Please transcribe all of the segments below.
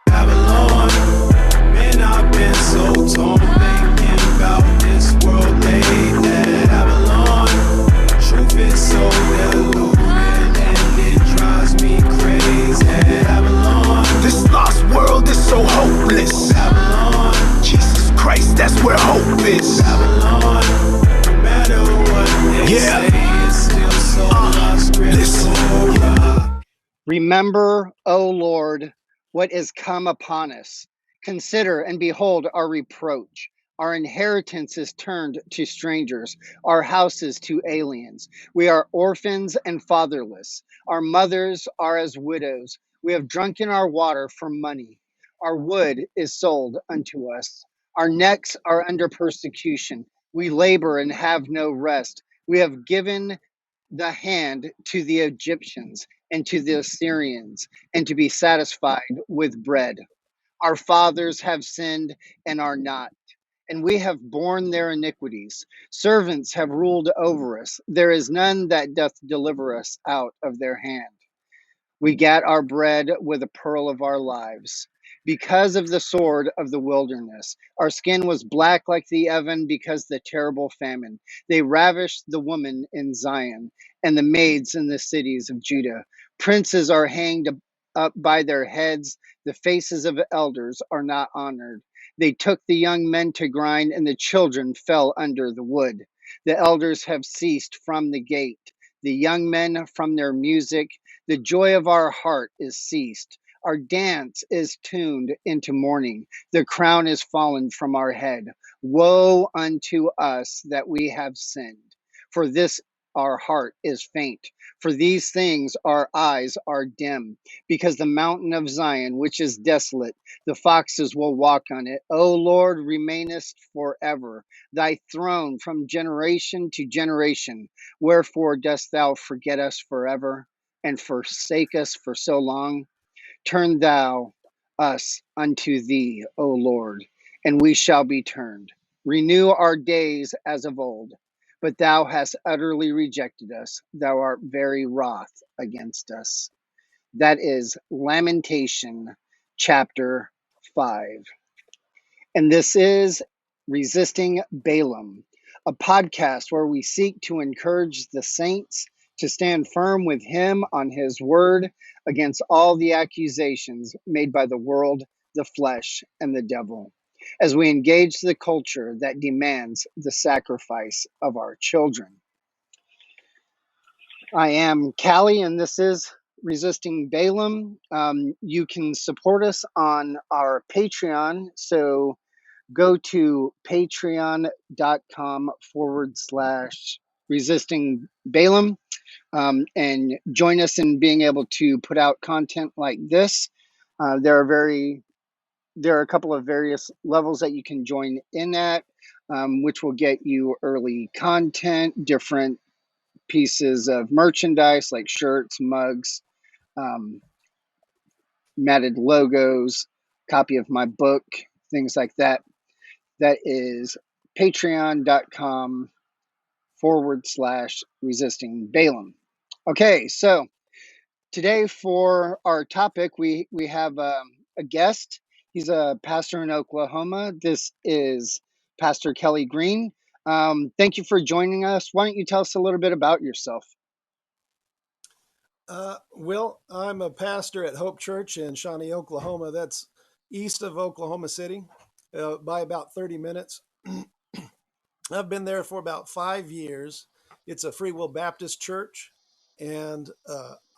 Babylon, man, I've been so torn thinking about this world lately. Babylon, truth is so deluded and it drives me crazy. Babylon, this lost world is so hopeless. Babylon, Jesus Christ, that's where hope is. Babylon, no matter what they say, it's still so lost. Listen. Remember, O Lord, what is come upon us. Consider and behold our reproach. Our inheritance is turned to strangers, our houses to aliens. We are orphans and fatherless. Our mothers are as widows. We have drunken our water for money. Our wood is sold unto us. Our necks are under persecution. We labor and have no rest. We have given the hand to the Egyptians and to the Assyrians, and to be satisfied with bread. Our fathers have sinned and are not, and we have borne their iniquities. Servants have ruled over us. There is none that doth deliver us out of their hand. We gat our bread with a pearl of our lives. Because of the sword of the wilderness, our skin was black like the oven because the terrible famine. They ravished the woman in Zion and the maids in the cities of Judah. Princes are hanged up by their heads. The faces of elders are not honored. They took the young men to grind, and the children fell under the wood. The elders have ceased from the gate, the young men from their music. The joy of our heart is ceased. Our dance is tuned into mourning. The crown is fallen from our head. Woe unto us that we have sinned. For this our heart is faint. For these things our eyes are dim. Because the mountain of Zion, which is desolate, the foxes will walk on it. O Lord, remainest forever. Thy throne from generation to generation. Wherefore dost thou forget us forever, and forsake us for so long? Turn thou us unto thee, O Lord, and we shall be turned. Renew our days as of old. But thou hast utterly rejected us. Thou art very wroth against us. That is Lamentation chapter 5. And this is Resisting Balaam, a podcast where we seek to encourage the saints to stand firm with him on his word against all the accusations made by the world, the flesh, and the devil, as we engage the culture that demands the sacrifice of our children. I am Kelly, and this is Resisting Balaam. You can support us on our Patreon, so go to patreon.com/resisting Balaam and join us in being able to put out content like this. There are a couple of various levels that you can join in at, which will get you early content, different pieces of merchandise like shirts, mugs, matted logos, copy of my book, things like that. That is patreon.com/resisting Balaam. Okay, so today for our topic, we have a guest. He's a pastor in Oklahoma. This is Pastor Kelly Greene. Thank you for joining us. Why don't you tell us a little bit about yourself? Well, I'm a pastor at Hope Church in Shawnee, Oklahoma. That's east of Oklahoma City by about 30 minutes. I've been there for about 5 years. It's a Freewill Baptist church, and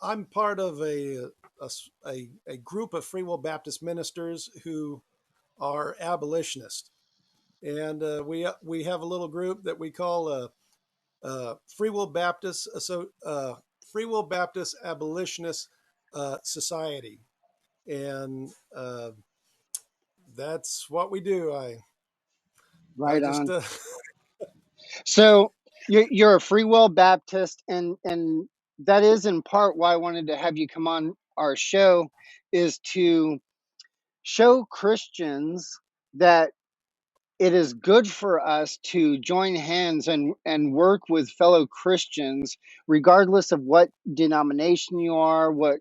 I'm part of a group of Freewill Baptist ministers who are abolitionists. And we have a little group that we call Freewill Baptist Freewill Baptist Abolitionist Society, and that's what we do. Right on. So you're a Freewill Baptist, and that is in part why I wanted to have you come on our show, is to show Christians that it is good for us to join hands and work with fellow Christians, regardless of what denomination you are, what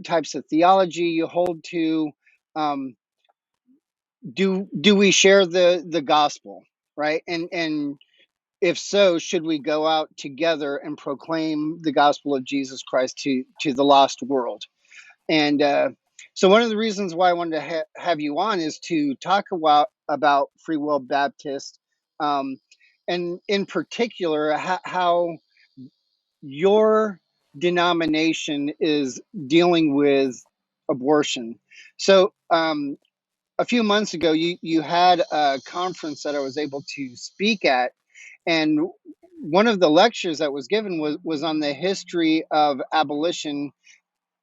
types of theology you hold to. Um, do we share the gospel, right? And if so, should we go out together and proclaim the gospel of Jesus Christ to the lost world? And so one of the reasons why I wanted to have you on is to talk about Freewill Baptist, um, and in particular, how your denomination is dealing with abortion. So a few months ago, you had a conference that I was able to speak at, and one of the lectures that was given was on the history of abolition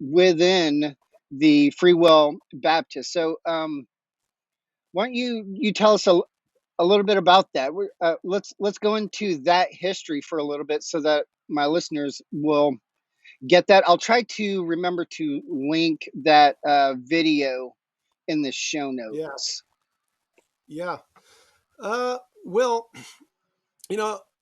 within the Freewill Baptist. So, why don't you tell us a little bit about that? Let's go into that history for a little bit so that my listeners will get that. I'll try to remember to link that video in the show Yeah. notes. Yeah. Well,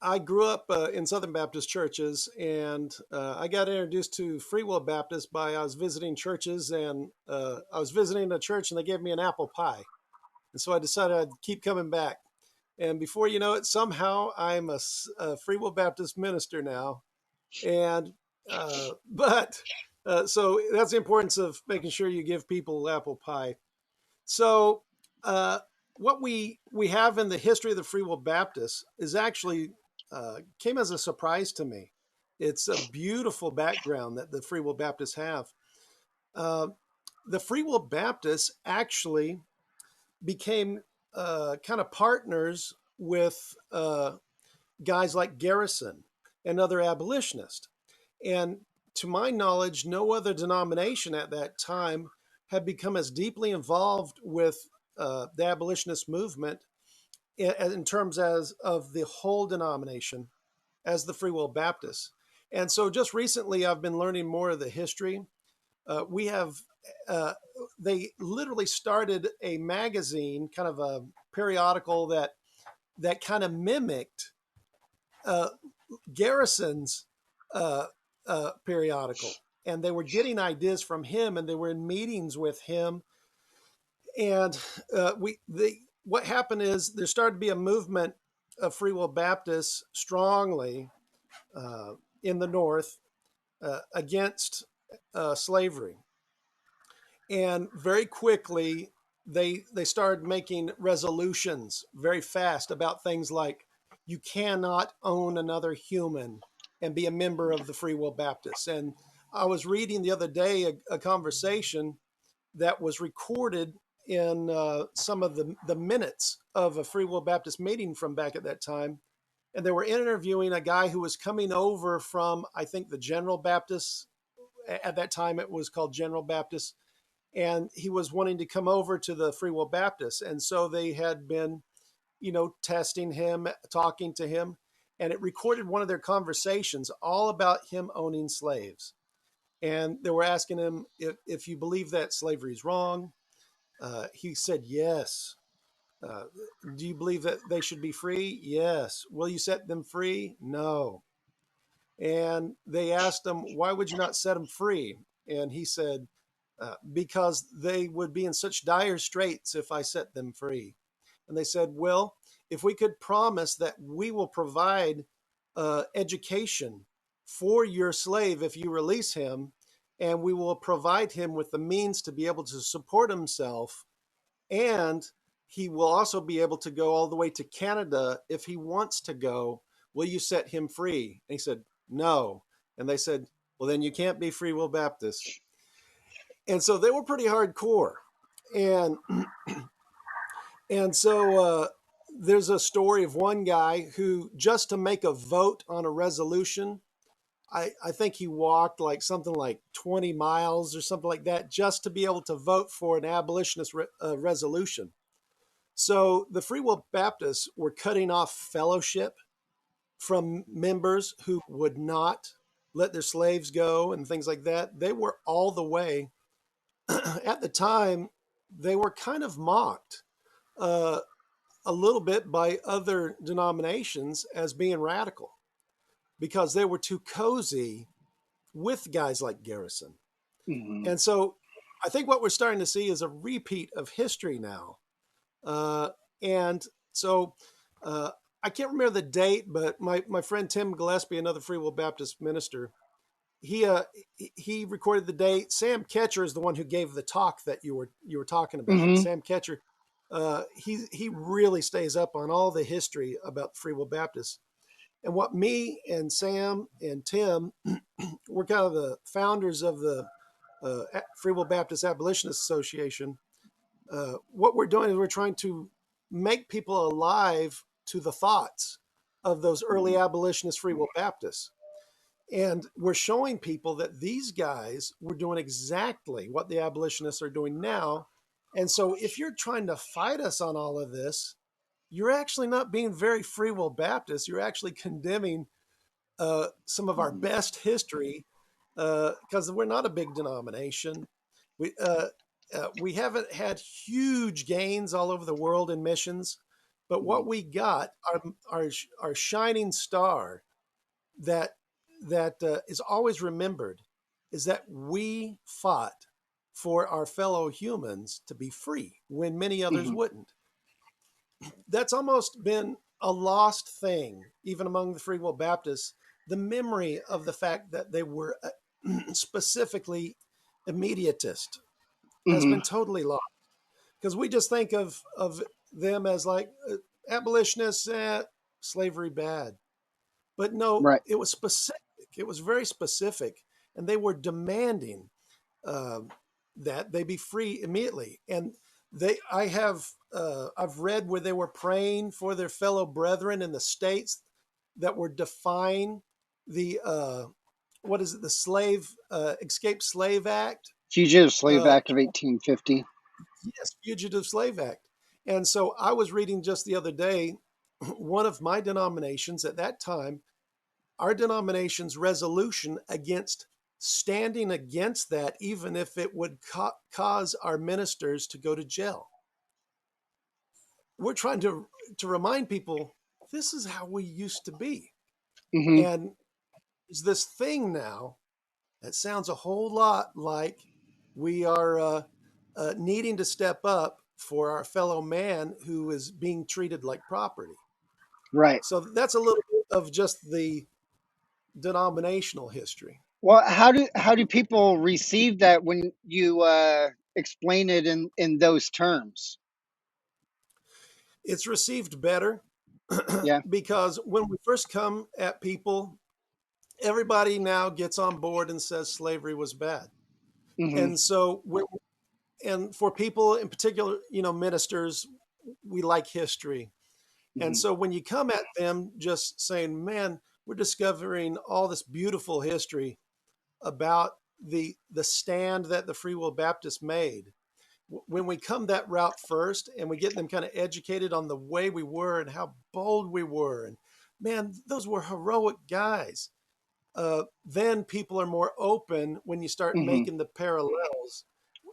I grew up in Southern Baptist churches, and I got introduced to Freewill Baptist by I was visiting churches, and I was visiting a church, and they gave me an apple pie, and so I decided I'd keep coming back. And before you know it, somehow I'm a Freewill Baptist minister now, and but so that's the importance of making sure you give people apple pie. So, uh, what we have in the history of the Free Will Baptists is actually came as a surprise to me. It's a beautiful background that the Free Will Baptists have. Uh, the Free Will Baptists actually became kind of partners with guys like Garrison and other abolitionists. And to my knowledge, no other denomination at that time had become as deeply involved with the abolitionist movement in terms as of the whole denomination as the Free Will Baptists. And so just recently, I've been learning more of the history. We have, they literally started a magazine, kind of a periodical that kind of mimicked uh, Garrison's uh, periodical, and they were getting ideas from him, and they were in meetings with him. And what happened is there started to be a movement of Free Will Baptists strongly uh, in the North against slavery, and very quickly they started making resolutions very fast about things like you cannot own another human and be a member of the Free Will Baptists. And I was reading the other day a conversation that was recorded in some of the minutes of a Free Will Baptist meeting from back at that time. And they were interviewing a guy who was coming over from, I think, the General Baptist. At that time, it was called General Baptist. And he was wanting to come over to the Free Will Baptist. And so they had been, testing him, talking to him. And it recorded one of their conversations all about him owning slaves. And they were asking him if you believe that slavery is wrong. He said, yes. Uh, do you believe that they should be free? Yes. Will you set them free? No. And they asked him, why would you not set them free? And he said, because they would be in such dire straits if I set them free. And they said, well, if we could promise that we will provide education for your slave if you release him, and we will provide him with the means to be able to support himself, and he will also be able to go all the way to Canada if he wants to go, will you set him free? And he said, no. And they said, well, then you can't be Free Will Baptist. And so they were pretty hardcore. And so there's a story of one guy who, just to make a vote on a resolution, I think he walked like something like 20 miles or something like that just to be able to vote for an abolitionist resolution. So the Free Will Baptists were cutting off fellowship from members who would not let their slaves go and things like that. They were all the way. At the time, they were kind of mocked. Uh, a little bit by other denominations as being radical because they were too cozy with guys like Garrison. Hmm. And so I think what we're starting to see is a repeat of history now. And so uh, I can't remember the date, but my friend Tim Gillespie, another Freewill Baptist minister, he recorded the date. Sam Ketcher is the one who gave the talk that you were talking about. Hmm. Sam Ketcher, he really stays up on all the history about the Freewill Baptists. And what me and Sam and Tim, we're kind of the founders of the Freewill Baptist Abolitionist Association. What we're doing is we're trying to make people alive to the thoughts of those early abolitionist Freewill Baptists. And we're showing people that these guys were doing exactly what the abolitionists are doing now. And so if you're trying to fight us on all of this, you're actually not being very Freewill Baptist. You're actually condemning some of our best history because we're not a big denomination. We haven't had huge gains all over the world in missions, but what we got, our shining star that is always remembered, is that we fought for our fellow humans to be free when many others Hmm. wouldn't. That's almost been a lost thing, even among the Free Will Baptists. The memory of the fact that they were specifically immediatist has Hmm. been totally lost because we just think of them as like abolitionists, slavery bad. But no, Right. it was specific. It was very specific, and they were demanding uh, that they be free immediately. And I've read where they were praying for their fellow brethren in the states that were defying the what is it, the Escape Slave Act? Fugitive Slave Uh, Act of 1850. yes, Fugitive Slave Act. And so I was reading just the other day, one of my denominations at that time, our denomination's resolution against standing against that, even if it would cause our ministers to go to jail. We're trying to remind people this is how we used to be. Hmm. And there's this thing now that sounds a whole lot like we are needing to step up for our fellow man who is being treated like property. Right. So that's a little bit of just the denominational history. Well, how do people receive that when you explain it in those terms? It's received better Yeah. because when we first come at people, everybody now gets on board and says slavery was bad. Hmm. And so, and for people in particular, ministers, we like history. And Hmm. so when you come at them just saying, man, we're discovering all this beautiful history about the stand that the Free Will Baptists made, when we come that route first and we get them kind of educated on the way we were and how bold we were, and man, those were heroic guys. Then people are more open when you start Hmm. making the parallels.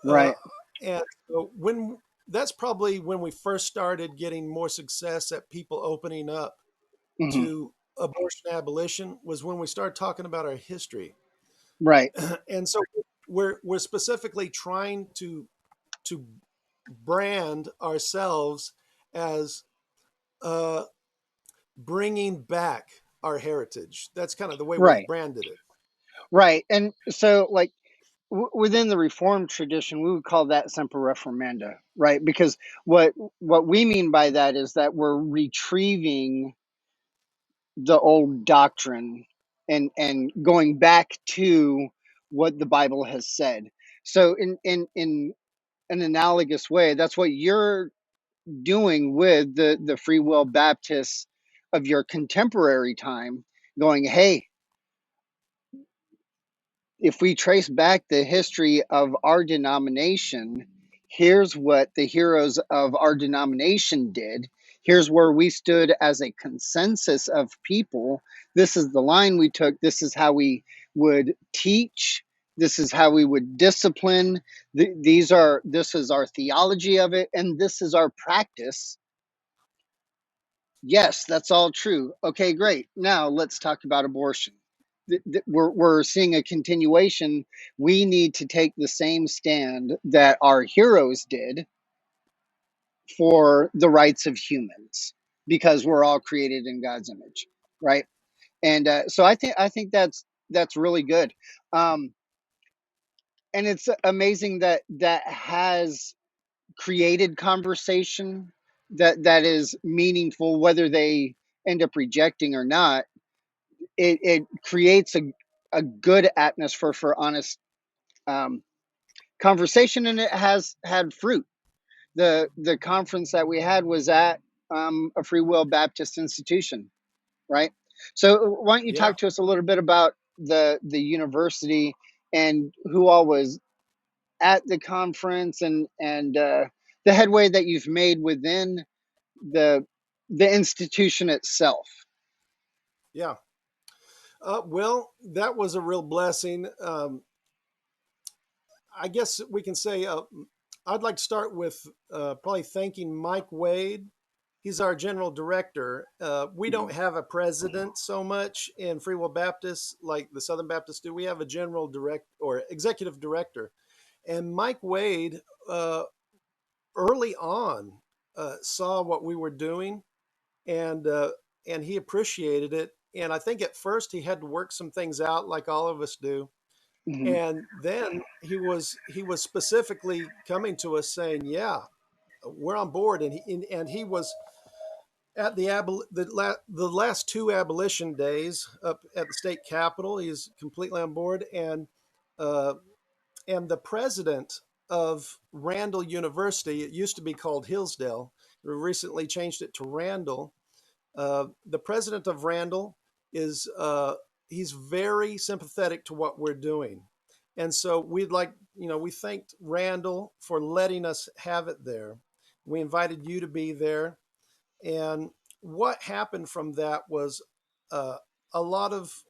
Uh, Right. and so when that's probably when we first started getting more success at people opening up Hmm. to abortion abolition was when we started talking about our history. Right. And so we're specifically trying to brand ourselves as uh, bringing back our heritage. That's kind of the way we've Right. branded it. Right. And so, like, within the Reformed tradition, we would call that semper reformanda, right? Because what we mean by that is that we're retrieving the old doctrine and going back to what the Bible has said. So, in an analogous way, that's what you're doing with the Free Will Baptists of your contemporary time, going, hey, if we trace back the history of our denomination, here's what the heroes of our denomination did. Here's where we stood as a consensus of people. This is the line we took. This is how we would teach. This is how we would discipline. This is our theology of it, and this is our practice. Yes, that's all true. Okay, great. Now let's talk about abortion. We're seeing a continuation. We need to take the same stand that our heroes did for the rights of humans, because we're all created in God's image, right? And so I think that's really good. Um, and it's amazing that that has created conversation that is meaningful, whether they end up rejecting or not. It creates a good atmosphere for honest um, conversation, and it has had fruit. The conference that we had was at a Freewill Baptist institution, right? So why don't you Yeah. talk to us a little bit about the university and who all was at the conference, and the headway that you've made within the the institution itself. Yeah. Well, that was a real blessing. I guess we can say I'd like to start with probably thanking Mike Wade. He's our general director. We don't Mhm. have a president so much in Free Will Baptist like the Southern Baptists do. We have a general direct or executive director. And Mike Wade, uh, early on, saw what we were doing, and he appreciated it. And I think at first he had to work some things out, like all of us do. Mhm. And then he was specifically coming to us saying, "Yeah, we're on board." And he was at the last two abolition days up at the state capitol. He's completely on board, uh, and the president of Randall University, it used to be called Hillsdale. We recently changed it to Randall. The president of Randall is he's very sympathetic to what we're doing, and so we thanked Randall for letting us have it there. We invited you to be there, and what happened from that was uh, a lot of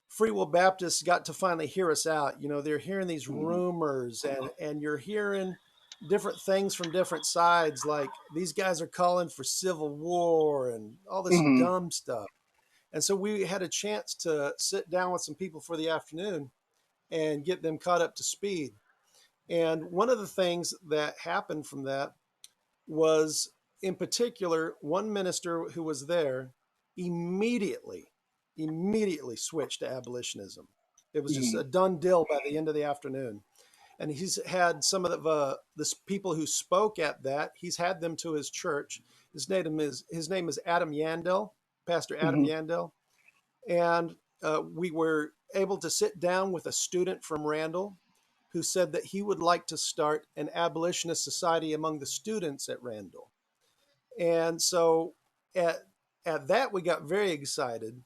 Free Will Baptists got to finally hear us out. They're hearing these Mhm. rumors, and you're hearing different things from different sides, like these guys are calling for civil war and all this Mhm. dumb stuff. And so we had a chance to sit down with some people for the afternoon and get them caught up to speed. And one of the things that happened from that was, in particular, one minister who was there immediately, immediately switched to abolitionism. It was just Mhm. a done deal by the end of the afternoon. And he's had some of the people who spoke at that. He's had them to his church. His name is Adam Yandel, Pastor Adam Mhm. Yandel, and we were able to sit down with a student from Randall who said that he would like to start an abolitionist society among the students at Randall. And so at at that we got very excited.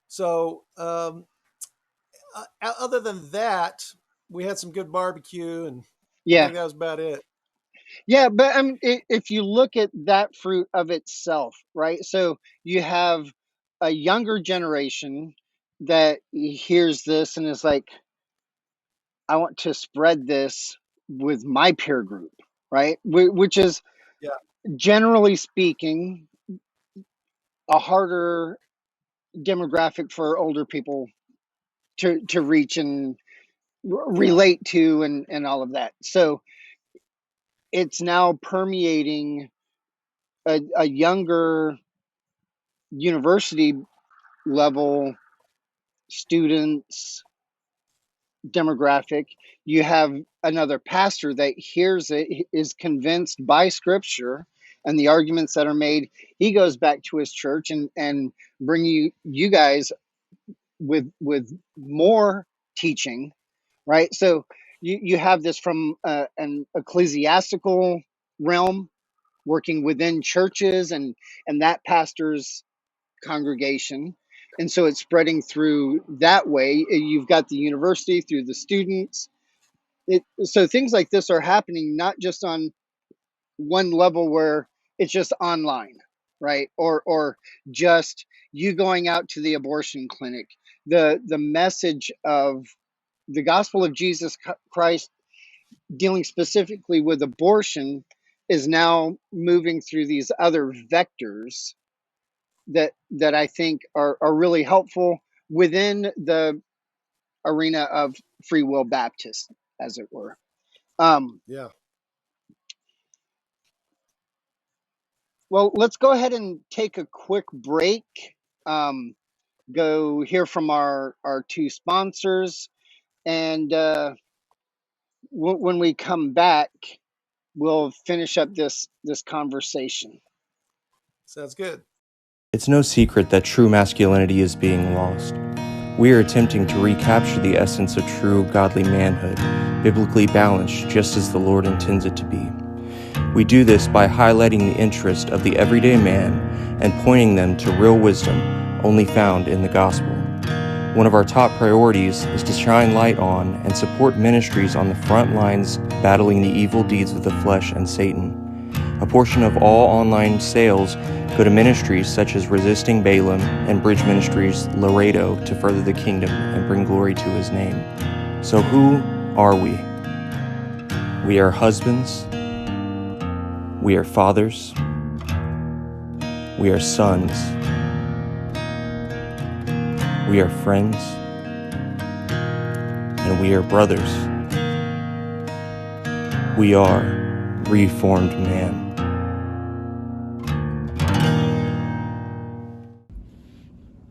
So other than that, we had some good barbecue, and I Yeah. think that was about it. Yeah, but if you look at that fruit of itself, right? So you have a younger generation that hears this and is like, I want to spread this with my peer group, right? Which is, Yeah, generally speaking, a harder demographic for older people to reach and yeah, relate to, and all of that. So it's now permeating a younger university level students demographic. You have another pastor that hears it, is convinced by scripture and the arguments that are made. He goes back to his church and bring you guys with more teaching, right? So you have this from an ecclesiastical realm, working within churches and that pastor's congregation, and so it's spreading through that way. You've got the university through the students. So things like this are happening not just on one level where it's just online, right? Or just you going out to the abortion clinic. The message of the gospel of Jesus Christ, dealing specifically with abortion, is now moving through these other vectors that I think are really helpful within the arena of Freewill Baptist, as it were. Yeah. Well, let's go ahead and take a quick break. Go hear from our two sponsors, and when we come back, we'll finish up this conversation. Sounds good. It's no secret that true masculinity is being lost. We are attempting to recapture the essence of true godly manhood, biblically balanced just as the Lord intends it to be. We do this by highlighting the interest of the everyday man and pointing them to real wisdom only found in the gospel. One of our top priorities is to shine light on and support ministries on the front lines battling the evil deeds of the flesh and Satan. A portion of all online sales go to ministries such as Resisting Balaam and Bridge Ministries Laredo to further the kingdom and bring glory to his name. So who are we? We are husbands. We are fathers. We are sons. We are friends. And we are brothers. We are reformed man.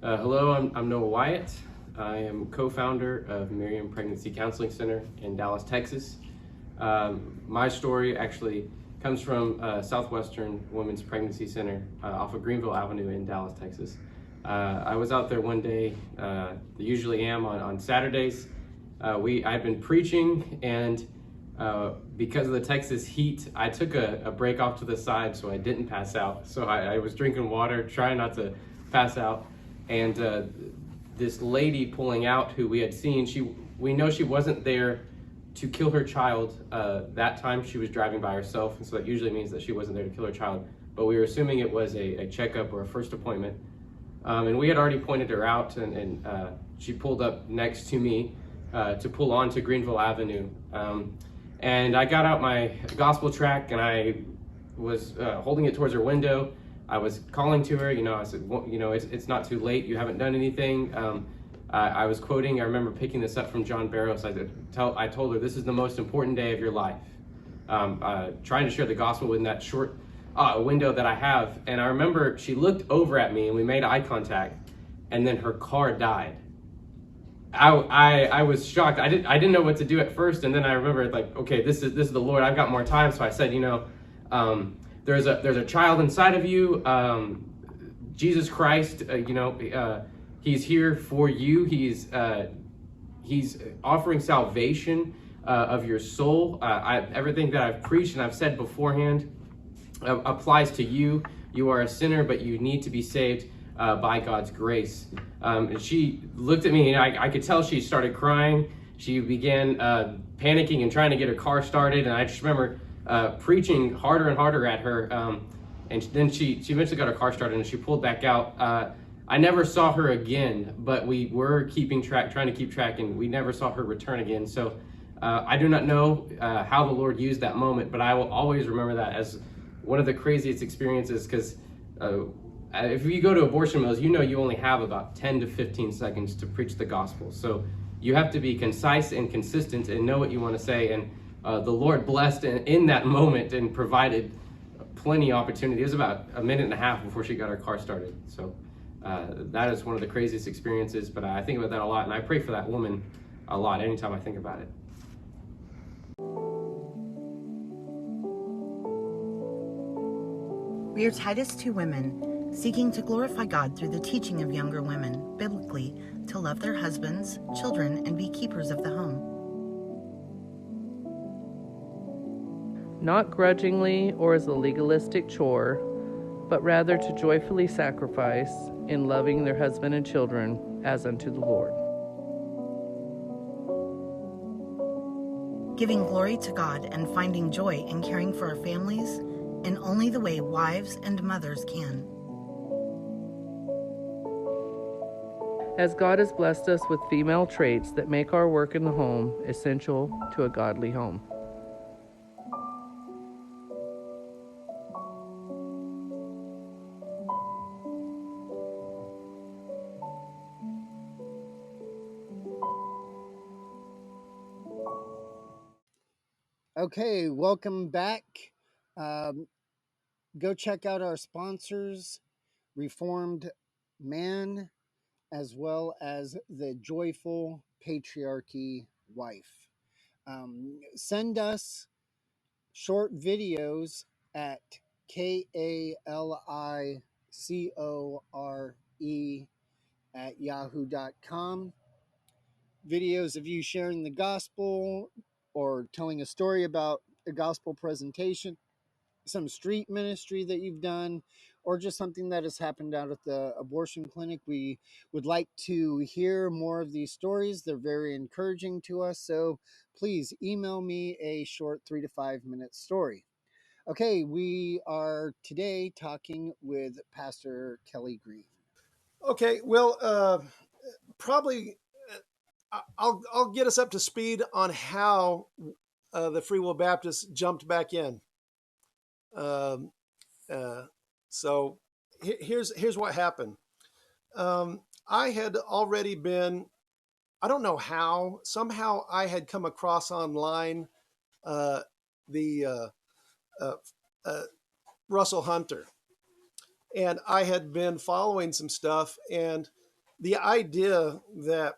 Hello, I'm Noah Wyatt. I am co-founder of Miriam Pregnancy Counseling Center in Dallas, Texas. My story actually comes from Southwestern Women's Pregnancy Center off of Greenville Avenue in Dallas, Texas. I was out there one day, usually am on Saturdays. I'd been preaching, and because of the Texas heat, I took a break off to the side so I didn't pass out. So I was drinking water, trying not to pass out. And this lady pulling out who we had seen, we know she wasn't there to kill her child. That time she was driving by herself, and so that usually means that she wasn't there to kill her child. But we were assuming it was a checkup or a first appointment. And we had already pointed her out, and she pulled up next to me to pull onto Greenville Avenue. And I got out my gospel tract, and I was holding it towards her window. I was calling to her, I said, well, it's not too late. You haven't done anything. I was quoting, I remember picking this up from John Barrows. I told her, this is the most important day of your life. Trying to share the gospel in that short window that I have. And I remember she looked over at me and we made eye contact, and then her car died. I was shocked. I didn't know what to do at first. And then I remember okay, this is the Lord. I've got more time. So I said, there's a child inside of you. Jesus Christ, he's here for you. He's offering salvation of your soul. Everything that I've preached and I've said beforehand applies to you. You are a sinner, but you need to be saved by God's grace. And she looked at me, and I could tell she started crying. She began panicking and trying to get her car started. And I just remember preaching harder and harder at her, and then she eventually got her car started and she pulled back out. I never saw her again, but we were trying to keep track, and we never saw her return again. So I do not know how the Lord used that moment, but I will always remember that as one of the craziest experiences, because if you go to abortion mills, you only have about 10 to 15 seconds to preach the gospel. So you have to be concise and consistent and know what you want to say. And the Lord blessed in that moment and provided plenty of opportunity. It was about a minute and a half before she got her car started. So that is one of the craziest experiences, but I think about that a lot, and I pray for that woman a lot anytime I think about it. We are Titus 2 women, seeking to glorify God through the teaching of younger women, biblically, to love their husbands, children, and be keepers of the home. Not grudgingly or as a legalistic chore, but rather to joyfully sacrifice in loving their husband and children as unto the Lord. Giving glory to God and finding joy in caring for our families in only the way wives and mothers can. As God has blessed us with female traits that make our work in the home essential to a godly home. Okay, welcome back. Um, go check out our sponsors, Reformed Man, as well as the Joyful Patriarchy Wife. Send us short videos at KALICORE@yahoo.com. Videos of you sharing the gospel or telling a story about a gospel presentation, some street ministry that you've done, or just something that has happened out at the abortion clinic. We would like to hear more of these stories. They're very encouraging to us. So please email me a short 3 to 5 minute story. Okay, we are today talking with Pastor Kelly Greene. Okay, well, probably I'll get us up to speed on how the Freewill Baptist jumped back in. Um, so here's what happened. I had already been, I don't know how, somehow I had come across online the Russell Hunter, and I had been following some stuff, and the idea that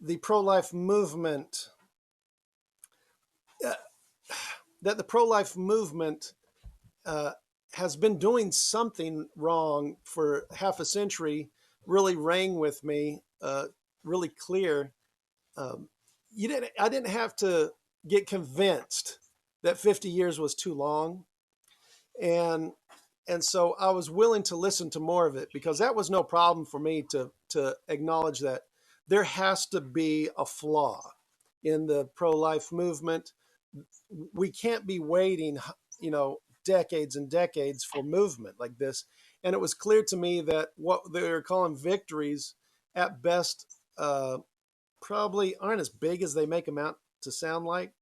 the pro-life movement has been doing something wrong for half a century really rang with me really clear. I didn't have to get convinced that 50 years was too long, and so I was willing to listen to more of it, because that was no problem for me to acknowledge that there has to be a flaw in the pro-life movement. We can't be waiting, decades and decades for movement like this. And it was clear to me that what they're calling victories at best probably aren't as big as they make them out to sound like.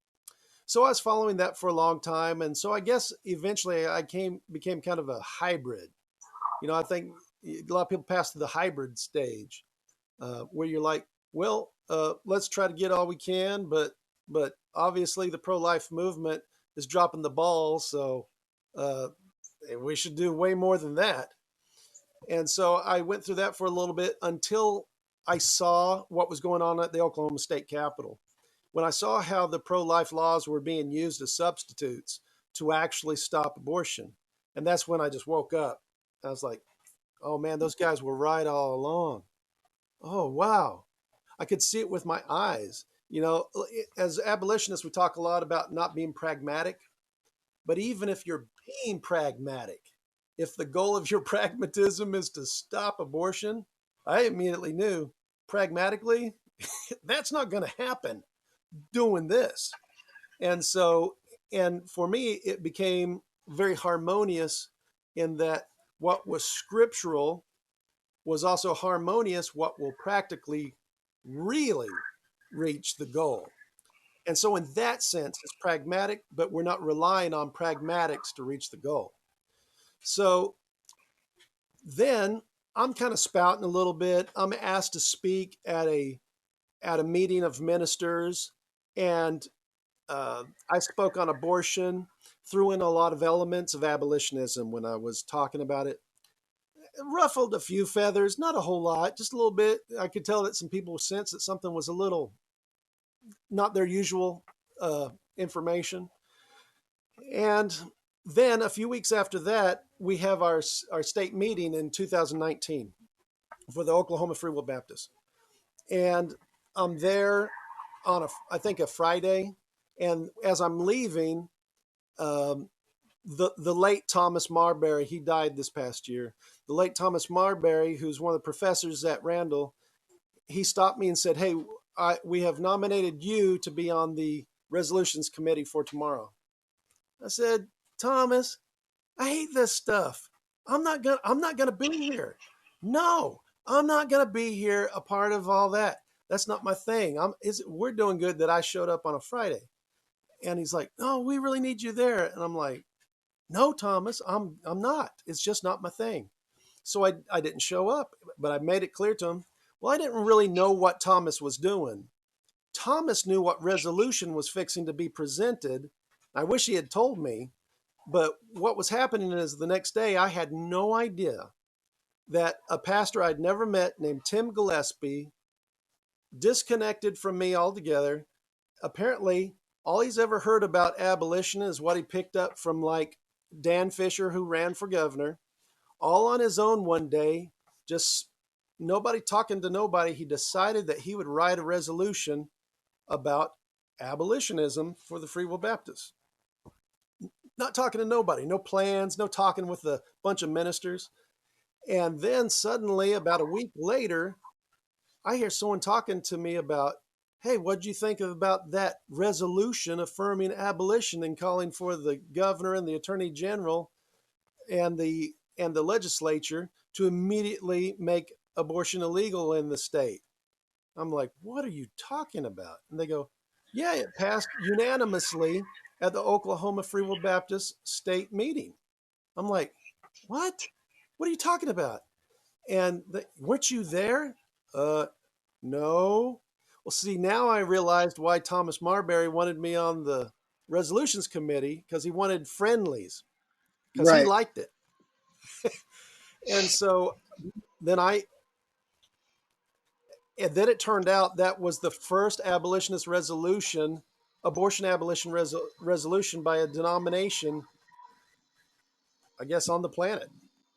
So I was following that for a long time. And so I guess eventually I became kind of a hybrid. I think a lot of people pass to the hybrid stage where you're like, well, let's try to get all we can, but obviously the pro-life movement is dropping the ball, so we should do way more than that. And so I went through that for a little bit until I saw what was going on at the Oklahoma State Capitol. When I saw how the pro-life laws were being used as substitutes to actually stop abortion, and that's when I just woke up. I was like, oh man, those guys were right all along. Oh, wow. I could see it with my eyes. As abolitionists, we talk a lot about not being pragmatic. But even if you're being pragmatic, if the goal of your pragmatism is to stop abortion, I immediately knew pragmatically, that's not going to happen doing this. And so, and for me, it became very harmonious in that what was scriptural was also harmonious, what will practically really reach the goal. And so in that sense, it's pragmatic, but we're not relying on pragmatics to reach the goal. So then I'm kind of spouting a little bit. I'm asked to speak at a meeting of ministers, and I spoke on abortion, threw in a lot of elements of abolitionism when I was talking about it. Ruffled a few feathers, not a whole lot, just a little bit. I could tell that some people sensed that something was a little not their usual information. And then a few weeks after that, we have our state meeting in 2019 for the Oklahoma Freewill Baptist. And I'm there on I think a Friday. And as I'm leaving, the late Thomas Marbury, he died this past year. The late Thomas Marbury, who's one of the professors at Randall, he stopped me and said, hey, we have nominated you to be on the resolutions committee for tomorrow. I said, Thomas, I hate this stuff. I'm not gonna be here. No, I'm not gonna be here a part of all that. That's not my thing. We're doing good that I showed up on a Friday. And he's like, no, we really need you there. And I'm like, no, Thomas, I'm not. It's just not my thing. So I didn't show up, but I made it clear to him. Well, I didn't really know what Thomas was doing Thomas knew what resolution was fixing to be presented. I wish he had told me, but what was happening is the next day I had no idea that a pastor I'd never met named Tim Gillespie disconnected from me altogether. Apparently, all he's ever heard about abolition is what he picked up from like Dan Fisher, who ran for governor. All on his own one day, just nobody talking to nobody, he decided that he would write a resolution about abolitionism for the Freewill Baptist. Not talking to nobody, no plans, no talking with a bunch of ministers. And then suddenly, about a week later, I hear someone talking to me about, hey, what'd you think about that resolution affirming abolition and calling for the governor and the attorney general and the legislature to immediately make abortion illegal in the state? I'm like, what are you talking about? And they go, yeah, it passed unanimously at the Oklahoma Freewill Baptist state meeting. I'm like, what? What are you talking about? And weren't you there? No. Well, see, now I realized why Thomas Marbury wanted me on the resolutions committee, because he wanted friendlies, because he Right. liked it. And so then it turned out that was the first abolitionist resolution, abortion abolition resolution by a denomination, I guess, on the planet.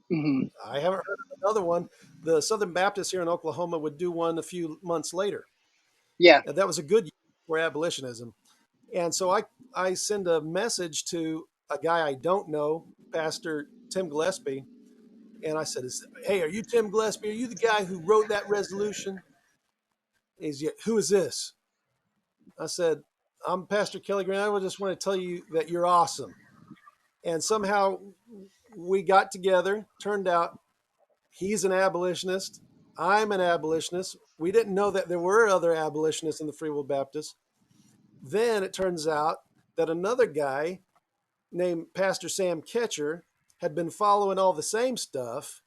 Hmm. I haven't heard of another one. The Southern Baptists here in Oklahoma would do one a few months later. Yeah. And that was a good year for abolitionism. And so I send a message to a guy I don't know, Pastor Tim Gillespie. And I said, hey, are you Tim Gillespie? Are you the guy who wrote that resolution? He's, who is this? I said, I'm Pastor Kelly Greene. I just want to tell you that you're awesome. And somehow we got together. Turned out he's an abolitionist. I'm an abolitionist. We didn't know that there were other abolitionists in the Freewill Baptist. Then it turns out that another guy named Pastor Sam Ketcher had been following all the same stuff.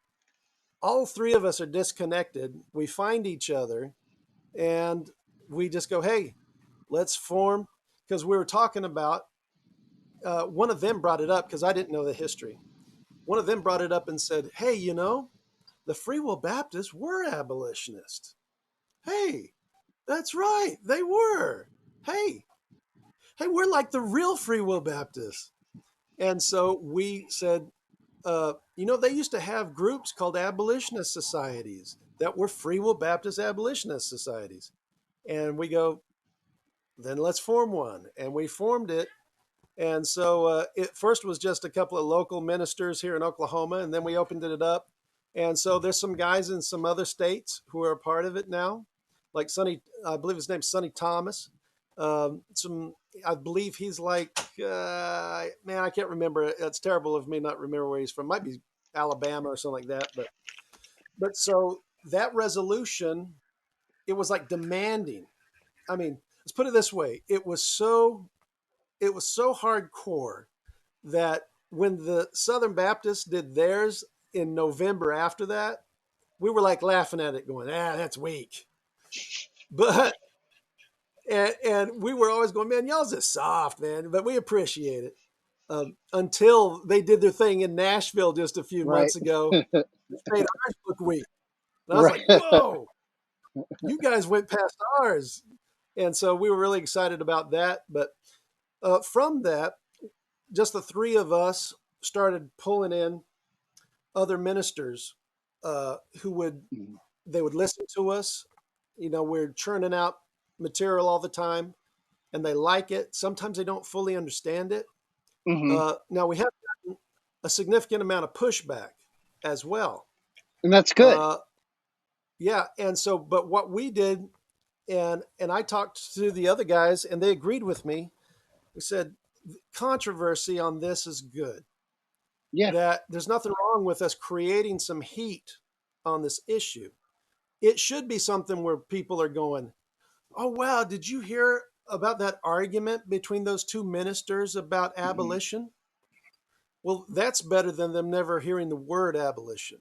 All three of us are disconnected. We find each other and we just go, hey, let's form, because we were talking about, one of them brought it up because I didn't know the history. One of them brought it up and said, hey, the Freewill Baptists were abolitionists. Hey, that's right. They were. Hey, we're like the real Freewill Baptists. And so we said, they used to have groups called abolitionist societies that were Freewill Baptist abolitionist societies. And we go, then let's form one. And we formed it. And so it first was just a couple of local ministers here in Oklahoma, and then we opened it up. And so there's some guys in some other states who are a part of it now, like Sonny, I believe his name's Sonny Thomas. I believe he's like, man, I can't remember. It's terrible of me not remember where he's from. Might be Alabama or something like that. But so that resolution, it was like demanding. I mean, let's put it this way. It was so hardcore that when the Southern Baptists did theirs in November after that, we were like laughing at it going, that's weak. But, and we were always going, man, y'all's just soft, man, but we appreciate it. Until they did their thing in Nashville just a few months ago, which made ours look weak. And I was like, whoa, you guys went past ours. And so we were really excited about that. But from that, just the three of us started pulling in other ministers who would listen to us. We're churning out material all the time, and they like it. Sometimes they don't fully understand it. Mm-hmm. Now we have a significant amount of pushback as well. And that's good. Yeah. And so, but what we did, and I talked to the other guys and they agreed with me. We said, controversy on this is good. Yeah. That there's nothing wrong with us creating some heat on this issue. It should be something where people are going, oh, wow, did you hear about that argument between those two ministers about abolition? Well, that's better than them never hearing the word abolition.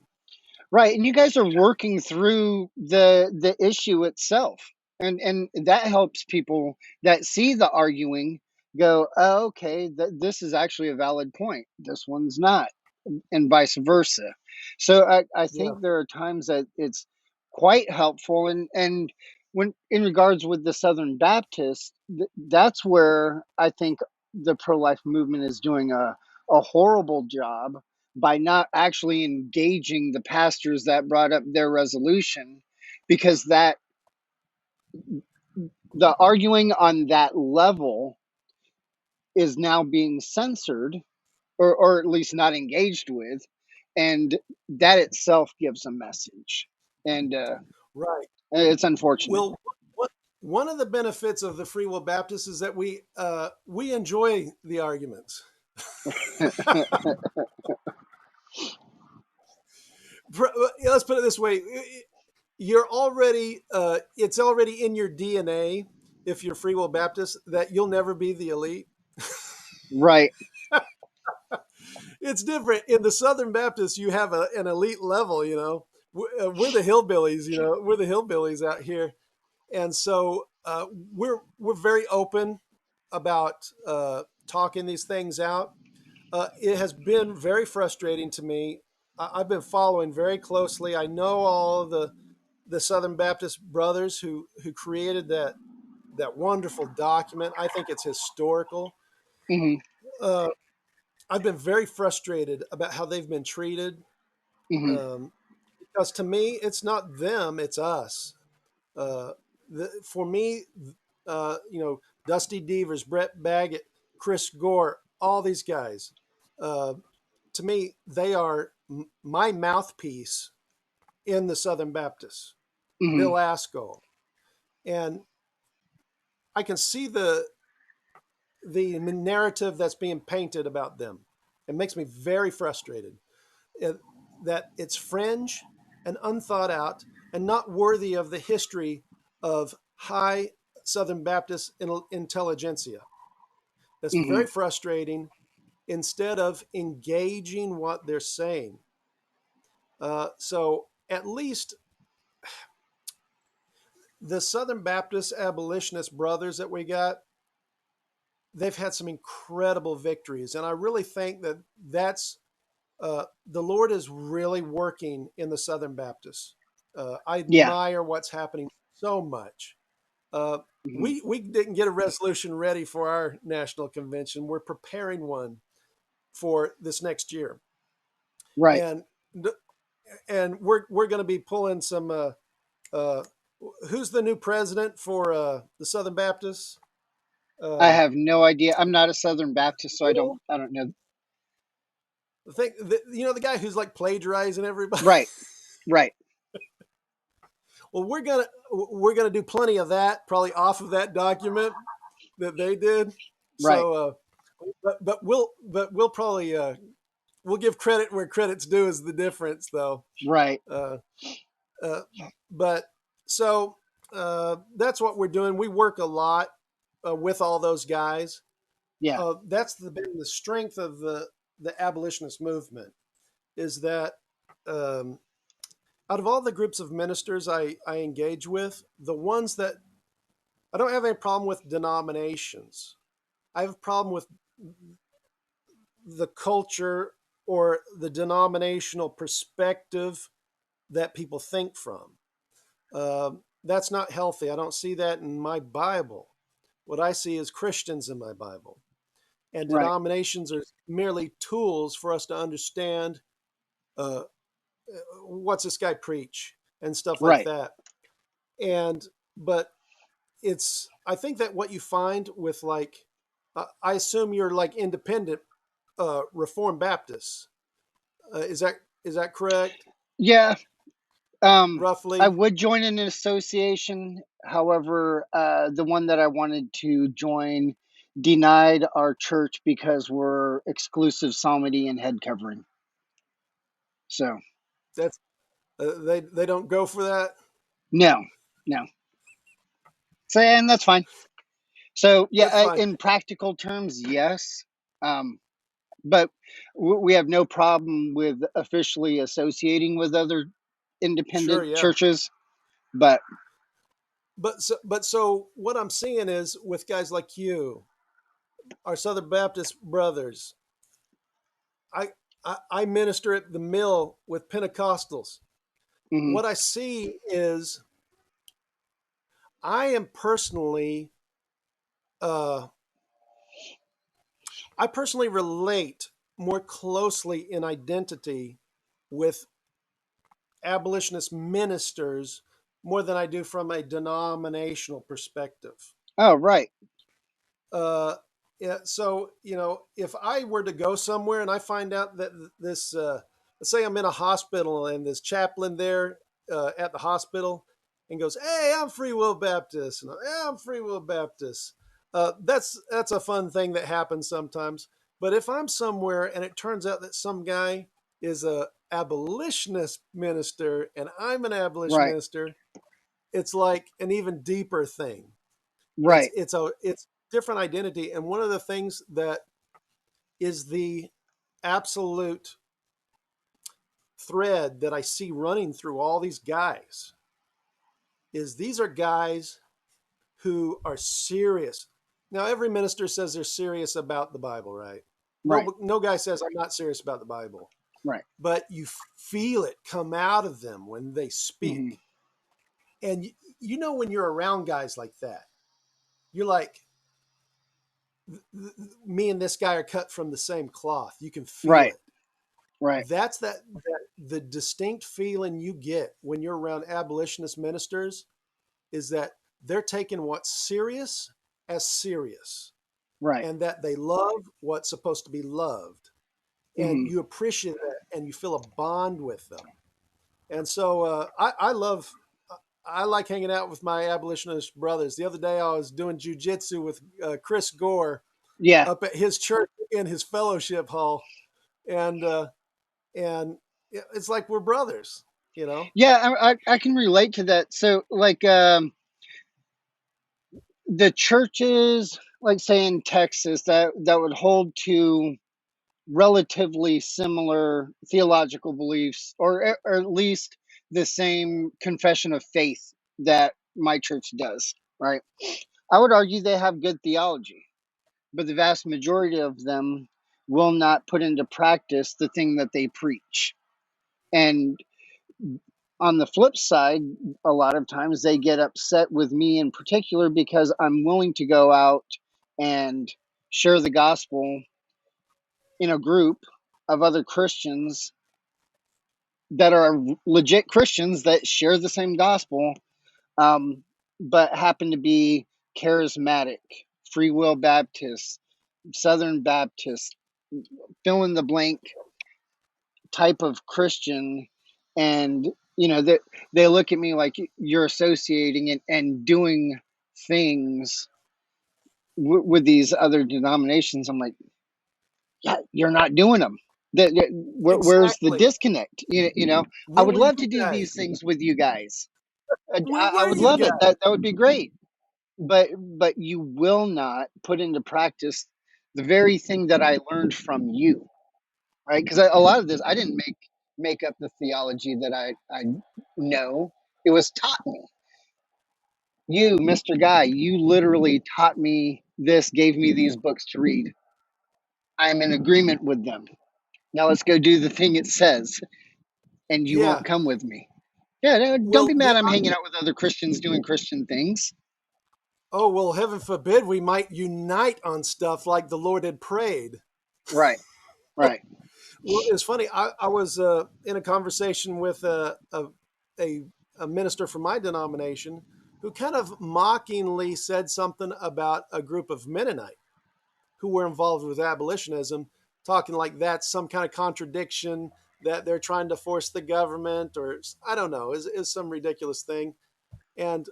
Right. And you guys are working through the issue itself. And that helps people that see the arguing go, oh, okay, this is actually a valid point. This one's not, and vice versa. So I Yeah. think there are times that it's quite helpful. And when in regards with the Southern Baptists, that's where I think the pro-life movement is doing a horrible job by not actually engaging the pastors that brought up their resolution, because that the arguing on that level is now being censored, or at least not engaged with, and that itself gives a message, and Right. it's unfortunate. Well, what, one of the benefits of the Freewill Baptist is that we enjoy the arguments. Let's put it this way: you're already it's already in your DNA, if you're Freewill Baptist, that you'll never be the elite. Right. It's different in the Southern Baptist. You have an elite level. We're the hillbillies. We're the hillbillies out here, and so we're very open about talking these things out. It has been very frustrating to me. I've been following very closely. I know all of the Southern Baptist brothers who created that wonderful document. I think it's historical. Hmm. Uh, I've been very frustrated about how they've been treated, Hmm. because to me, it's not them, it's us. Uh, for me, Dusty Devers, Brett Baggett, Chris Gore, all these guys, uh, to me, they are my mouthpiece in the Southern Baptists. Hmm. Bill Askell, and I can see the narrative that's being painted about them. It makes me very frustrated that it's fringe and unthought out and not worthy of the history of high Southern Baptist intelligentsia. That's Hmm. very frustrating. Instead of engaging what they're saying, so at least the Southern Baptist abolitionist brothers that we got, they've had some incredible victories, and I really think that's the Lord is really working in the Southern Baptists. I Yeah. admire what's happening so much. Uh, Hmm. we didn't get a resolution ready for our national convention. We're preparing one for this next year, Right. and we're going to be pulling some. Uh, who's the new president for the Southern Baptists? I Uh, have no idea. I'm not a Southern Baptist, so I don't know. the thing, the guy who's like plagiarizing everybody. Right. Right. Well, we're gonna do plenty of that, probably off of that document that they did. Right. So, but we'll probably we'll give credit where credit's due is the difference, though. Right. Uh, uh, but so that's what we're doing. We work a lot with all those guys. Yeah. That's been the strength of the abolitionist movement, is that out of all the groups of ministers I engage with, the ones that I don't have any problem with denominations. I have a problem with the culture or the denominational perspective that people think from. That's not healthy. I don't see that in my Bible. What I see is Christians in my Bible. And Right. denominations are merely tools for us to understand uh, what's this guy preach and stuff like Right. that. But I think that what you find with I assume you're like independent Reformed Baptists. Is that correct? Yeah. I Roughly. would join an association. However, the one that I wanted to join denied our church because we're exclusive psalmody and head covering. So That's they don't go for that. no, no. So and that's fine. So yeah, That's fine. in practical terms, yes. Um, but we have no problem with officially associating with other Sure. independent Yeah. churches. But so what I'm seeing is with guys like you, our Southern Baptist brothers, I minister at the mill with Pentecostals. Hmm. What I see is I am personally, uh, I personally relate more closely in identity with abolitionist ministers more than I do from a denominational perspective. Oh, right. Uh, yeah, so if I were to go somewhere and I find out that this, let's say I'm in a hospital and this chaplain there at the hospital and goes, "Hey, I'm Freewill Baptist," and "Hey, I'm Freewill Baptist." That's a fun thing that happens sometimes. But if I'm somewhere and it turns out that some guy is a abolitionist minister and I'm an abolitionist Right. minister, it's like an even deeper thing. It's Right. it's different identity, and one of the things that is the absolute thread that I see running through all these guys is these are guys who are serious. Now, every minister says they're serious about the Bible, right? Right. No guy says I'm not serious about the Bible, Right. but you feel it come out of them when they speak. Hmm. And when you're around guys like that, you're like, me and this guy are cut from the same cloth. You can feel Right. it. Right. That's the distinct feeling you get when you're around abolitionist ministers is that they're taking what's serious as serious, Right. and that they love what's supposed to be loved, and Hmm. you appreciate that, and you feel a bond with them. And so I like hanging out with my abolitionist brothers. The other day I was doing jujitsu with Chris Gore Yeah. up at his church in his fellowship hall, and it's like we're brothers, you know. Yeah. I can relate to that. So, like, the churches, like, say in Texas, that would hold to relatively similar theological beliefs, or at least the same confession of faith that my church does, right? I would argue they have good theology, but the vast majority of them will not put into practice the thing that they preach. And on the flip side, a lot of times they get upset with me in particular because I'm willing to go out and share the gospel in a group of other Christians that are legit Christians that share the same gospel, but happen to be charismatic, Free Will Baptist, Southern Baptist, fill in the blank type of Christian. And they look at me like you're associating and doing things with these other denominations. I'm like, yeah, you're not doing them. Where's the Exactly. disconnect? I Where would were love you to do guys? these things with you guys. Where I were would you love it. guys? That would be great. But you will not put into practice the very thing that I learned from you, right? Because a lot of this I didn't make up the theology that I know. It was taught me. You, Mr. Guy, you literally taught me this, gave me these books to read. I'm in agreement with them. Now let's go do the thing it says, and you Yeah. won't come with me. Yeah, no, don't be Well, mad. I'm hanging out with other Christians doing Christian things. oh well, heaven forbid we might unite on stuff like the Lord had prayed. Right, right, Well, it's funny. I was in a conversation with a a minister from my denomination who kind of mockingly said something about a group of Mennonite who were involved with abolitionism, talking like that's some kind of contradiction, that they're trying to force the government, or I don't know, is some ridiculous thing. And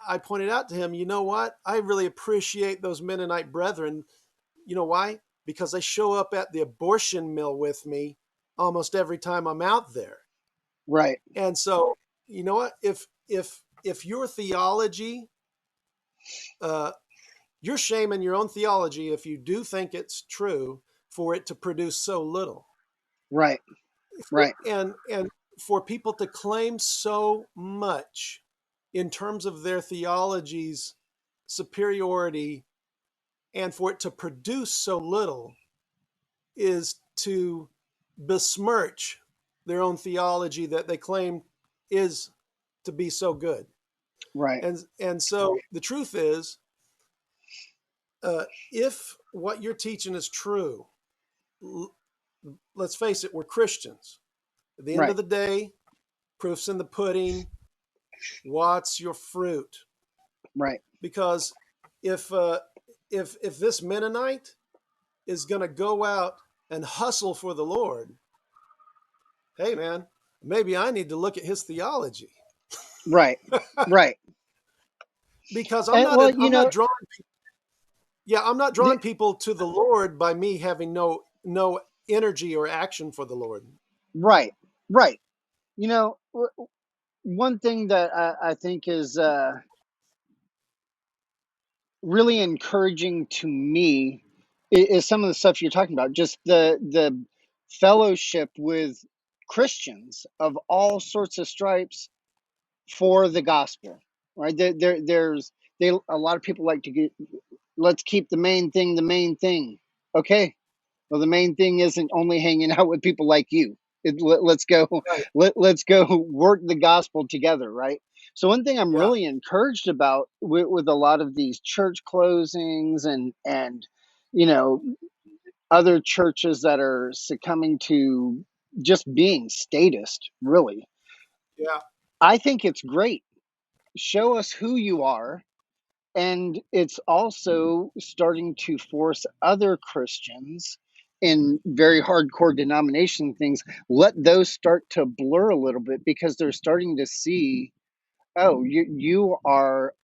I pointed out to him, you know what? I really appreciate those Mennonite brethren. You know why? Because they show up at the abortion mill with me almost every time I'm out there. right, And so, you know what? If your theology, uh, you're shaming your own theology if you do think it's true for it to produce so little. right, right. And for people to claim so much in terms of their theology's superiority, and for it to produce so little is to besmirch their own theology that they claim is to be so good. Right. And so the truth is, if what you're teaching is true, let's face it, we're Christians. At the end Right. of the day, proof's in the pudding. What's your fruit? Right. Because if this Mennonite is going to go out and hustle for the Lord, hey man, maybe I need to look at his theology. Right. Right. Because And well, I'm not drawing. Yeah, I'm not drawing the, people to the Lord by me having no energy or action for the Lord. right. Right. One thing that I think is really encouraging to me is some of the stuff you're talking about. Just the fellowship with Christians of all sorts of stripes for the gospel. Right. There's a lot of people like to get. Let's keep the main thing the main thing. Okay. Well, the main thing isn't only hanging out with people like you. Let's go. Right. Let's go work the gospel together, right? So one thing I'm Yeah. really encouraged about with a lot of these church closings and you know other churches that are succumbing to just being statist, really, Yeah. I think it's great. Show us who you are. And it's also starting to force other Christians in very hardcore denomination things, let those start to blur a little bit because they're starting to see, oh, you are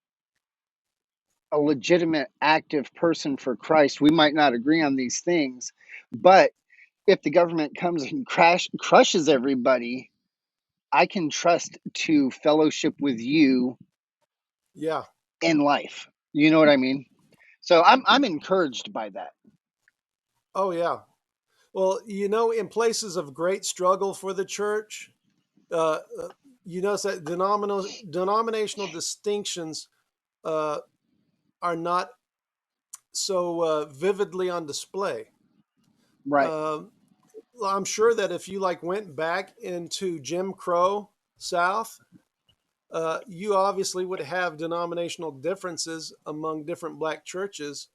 a legitimate, active person for Christ. We might not agree on these things, but if the government comes and crushes everybody, I can trust to fellowship with you Yeah. in life. You know what I mean? So I'm encouraged by that. Oh yeah. Well, in places of great struggle for the church, uh, uh, you notice that denominational distinctions uh, are not so vividly on display. Right. Um, I'm sure that if you went back into Jim Crow South, you obviously would have denominational differences among different black churches.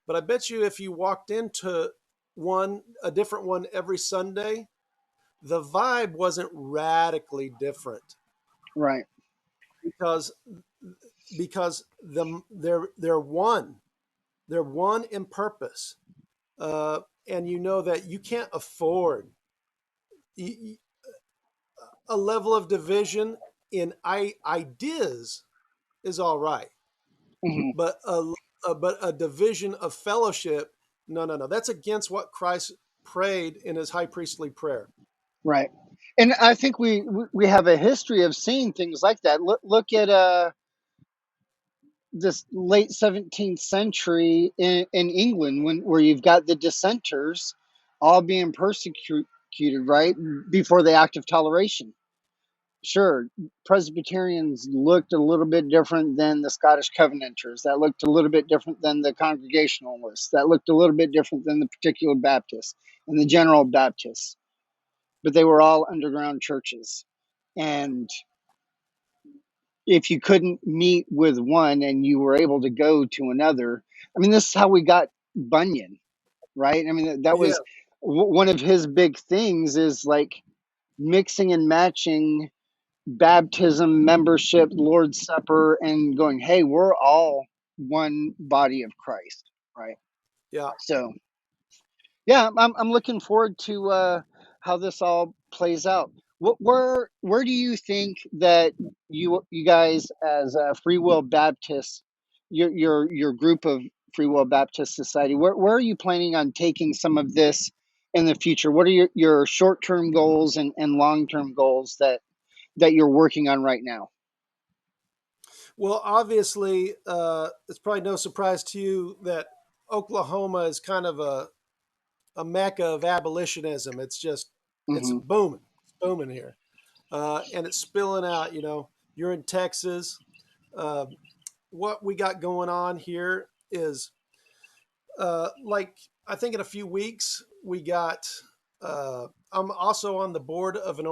But I bet you if you walked into a different one every Sunday, the vibe wasn't radically different Right. because they're one. They're one in purpose, and you know that you can't afford a level of division in ideas is all right, Hmm. but a division of fellowship, no, that's against what Christ prayed in his high priestly prayer. Right. And I think we have a history of seeing things like that. Look at this late 17th century in England where you've got the dissenters all being persecuted right before the Act of Toleration. Sure, Presbyterians looked a little bit different than the Scottish Covenanters. That looked a little bit different than the Congregationalists. That looked a little bit different than the Particular Baptists and the General Baptists. But they were all underground churches. And if you couldn't meet with one and you were able to go to another, I mean, this is how we got Bunyan, right? I mean, that Yeah, was one of his big things is mixing and matching baptism, membership, Lord's Supper, and going, hey, we're all one body of Christ, right? yeah. So, yeah, I'm looking forward to how this all plays out. Where do you think that you guys as Freewill Baptists, your group of Freewill Baptist Society, where are you planning on taking some of this in the future? What are your short term goals and long term goals that you're working on right now? Well, obviously, it's probably no surprise to you that Oklahoma is kind of a mecca of abolitionism. It's Hmm. booming. It's booming here. And it's spilling out. You're in Texas. Uh, what we got going on here is like I think in a few weeks we got. I'm also on the board of an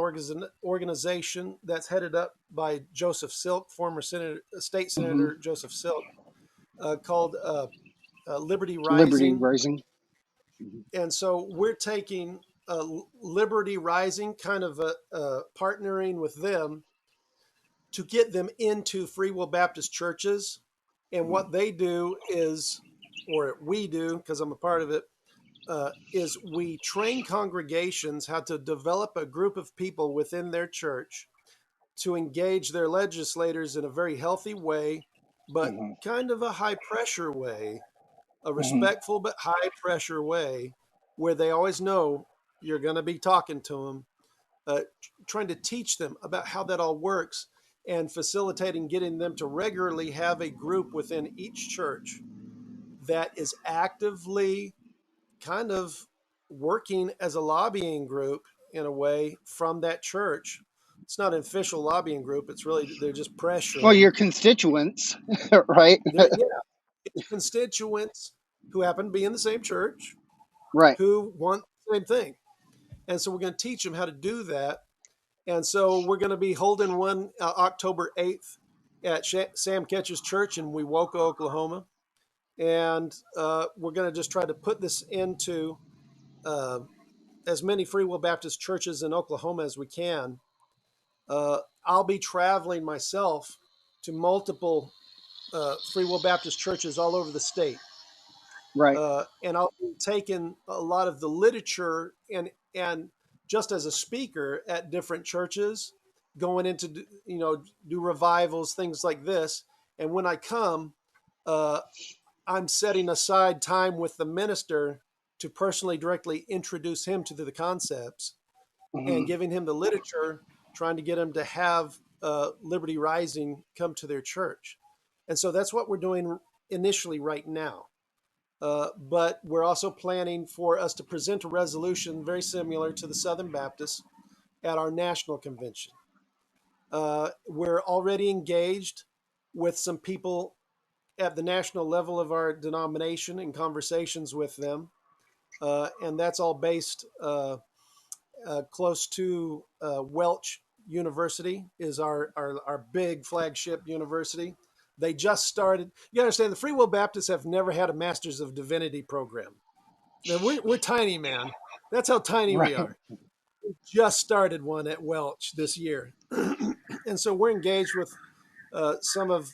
organization that's headed up by Joseph Silk, former state Hmm. senator Joseph Silk, called Liberty Liberty Rising. Rising. Hmm. And so we're taking Liberty Rising, kind of partnering with them to get them into Freewill Baptist churches. And what they do is, or we do, because I'm a part of it, is we train congregations how to develop a group of people within their church to engage their legislators in a very healthy way, but Hmm. kind of a high pressure way, a Hmm. respectful but high pressure way, where they always know you're going to be talking to them, trying to teach them about how that all works and facilitating getting them to regularly have a group within each church that is actively kind of working as a lobbying group in a way from that church. It's not an official lobbying group. It's really, they're just Well, pressuring. your constituents, right? Yeah, it's constituents who happen to be in the same church Right. who want the same thing. And so we're going to teach them how to do that. And so we're going to be holding one October 8th at Sam Ketch's church in Wewoka, Oklahoma. And we're going to just try to put this into uh, as many Free Will Baptist churches in Oklahoma as we can. I'll be traveling myself to multiple Free Will Baptist churches all over the state. Right. And I'll be taking a lot of the literature and just as a speaker at different churches, going into do revivals, things like this. And when I come, uh, I'm setting aside time with the minister to personally directly introduce him to the concepts Hmm. and giving him the literature, trying to get him to have Liberty Rising come to their church. And so that's what we're doing initially right now. But we're also planning for us to present a resolution very similar to the Southern Baptists at our national convention. We're already engaged with some people at the national level of our denomination in conversations with them. And that's all based close to Welch University is our big flagship university. They just started. You understand, the Free Will Baptists have never had a Masters of Divinity program. Now, we're tiny, man. That's how tiny we Right. are. We just started one at Welch this year. And so we're engaged with some of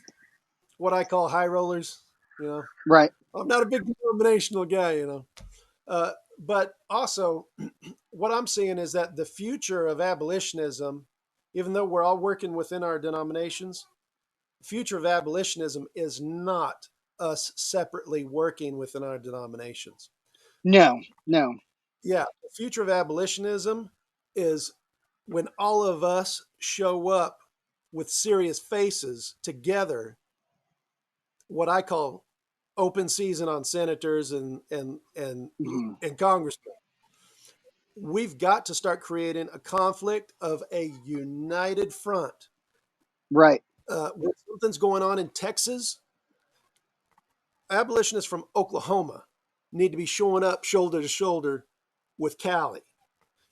what I call high rollers. You know, Right. I'm not a big denominational guy, but also what I'm seeing is that the future of abolitionism, even though we're all working within our denominations, the future of abolitionism is not us separately working within our denominations. No. No. Yeah, the future of abolitionism is when all of us show up with serious faces together, what I call open season on senators Hmm. and congressmen. We've got to start creating a conflict of a united front. Right. When something's going on in Texas, abolitionists from Oklahoma need to be showing up shoulder to shoulder with Cali.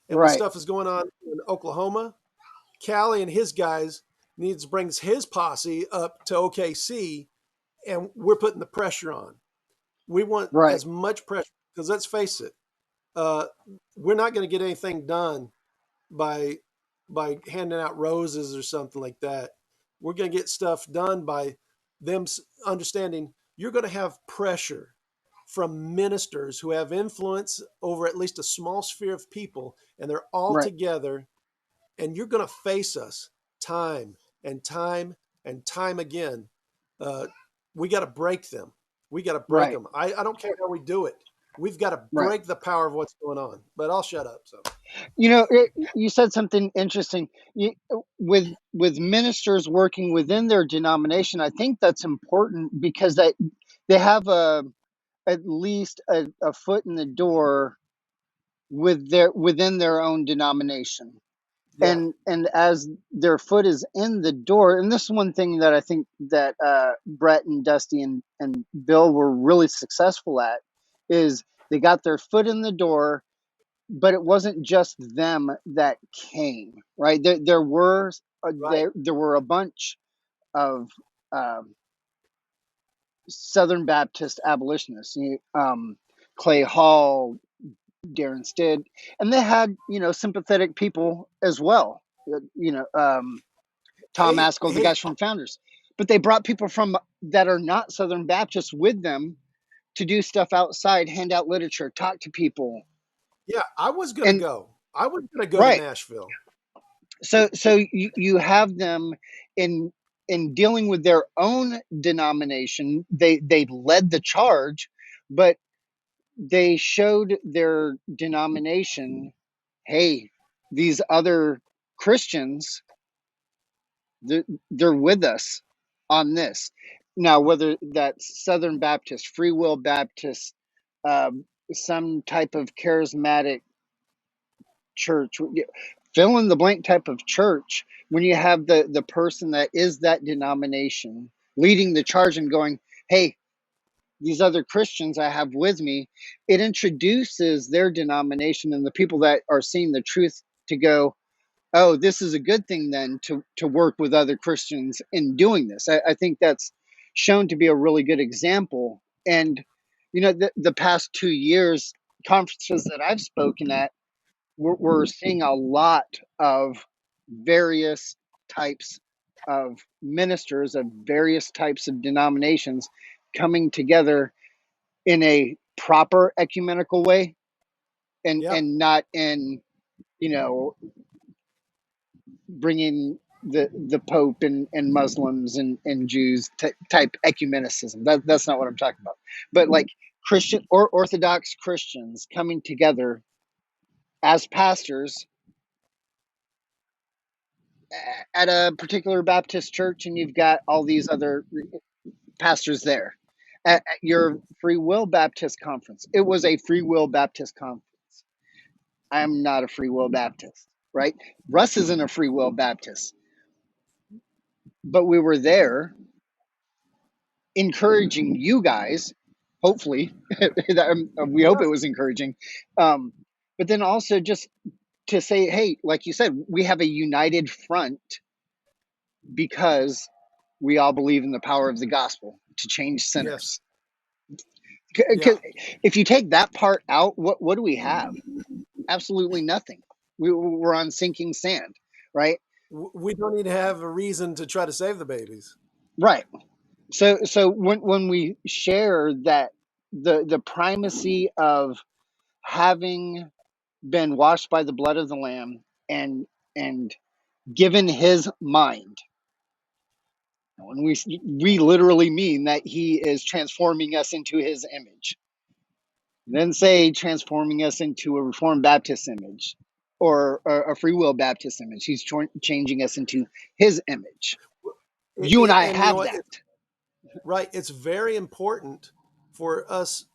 And when Right. stuff is going on in Oklahoma, Cali and his guys needs brings his posse up to OKC, and we're putting the pressure on. We want Right. as much pressure because let's face it, uh, we're not going to get anything done by handing out roses or something like that. We're going to get stuff done by them understanding you're going to have pressure from ministers who have influence over at least a small sphere of people, and they're all Right. together, and you're going to face us time and time and time again. Uh, we got to break them. We got to break Right. them. I don't care how we do it. We've got to Right. break the power of what's going on. But I'll shut up. So You said something interesting. With ministers working within their denomination, I think that's important because they have at least a foot in the door within their own denomination. Yeah. And as their foot is in the door, and this is one thing that I think that Brett and Dusty and Bill were really successful at, is they got their foot in the door, but it wasn't just them that came, right? There were Right. there were a bunch of um, Southern Baptist abolitionists, Clay Hall, Darren Stidd, and they had, sympathetic people as well. Tom Hey, Askell, the hey, guys from Founders, but they brought people from that are not Southern Baptists with them to do stuff outside, hand out literature, talk to people, yeah, I was going to and go. I was going to go to right. Nashville. So you have them in dealing with their own denomination. They led the charge, but they showed their denomination, hey, these other Christians, they're with us on this. Now, whether that's Southern Baptist, Freewill Baptist, some type of charismatic church, fill in the blank type of church, when you have the person that is that denomination leading the charge and going, hey, these other Christians I have with me, it introduces their denomination and the people that are seeing the truth to go, oh, this is a good thing then to work with other Christians in doing this. I think that's shown to be a really good example. And, the past 2 years, conferences that I've spoken at, we're seeing a lot of various types of ministers of various types of denominations coming together in a proper ecumenical way, and Yep. not in, you know bringing the Pope and Muslims and Jews type ecumenicism. That's not what I'm talking about. But like Christian or Orthodox Christians coming together as pastors at a particular Baptist church, and you've got all these other pastors there. At your Free Will Baptist conference, it was a Free Will Baptist conference. I am not a Free Will Baptist, right? Russ isn't a Free Will Baptist, but we were there encouraging you guys, hopefully. We hope Yeah. it was encouraging, but then also just to say, hey, like you said, we have a united front because we all believe in the power of the gospel to change Yes. sinners. Yeah. Because if you take that part out, what do we have? Absolutely nothing. We're on sinking sand, right? We don't need to have a reason to try to save the babies. Right. So when we share that the primacy of having been washed by the blood of the Lamb and given His mind, when we literally mean that He is transforming us into His image, then say transforming us into a Reformed Baptist image or a Free Will Baptist image. He's changing us into His image. You and I And you know have what? that. Right. It's very important for us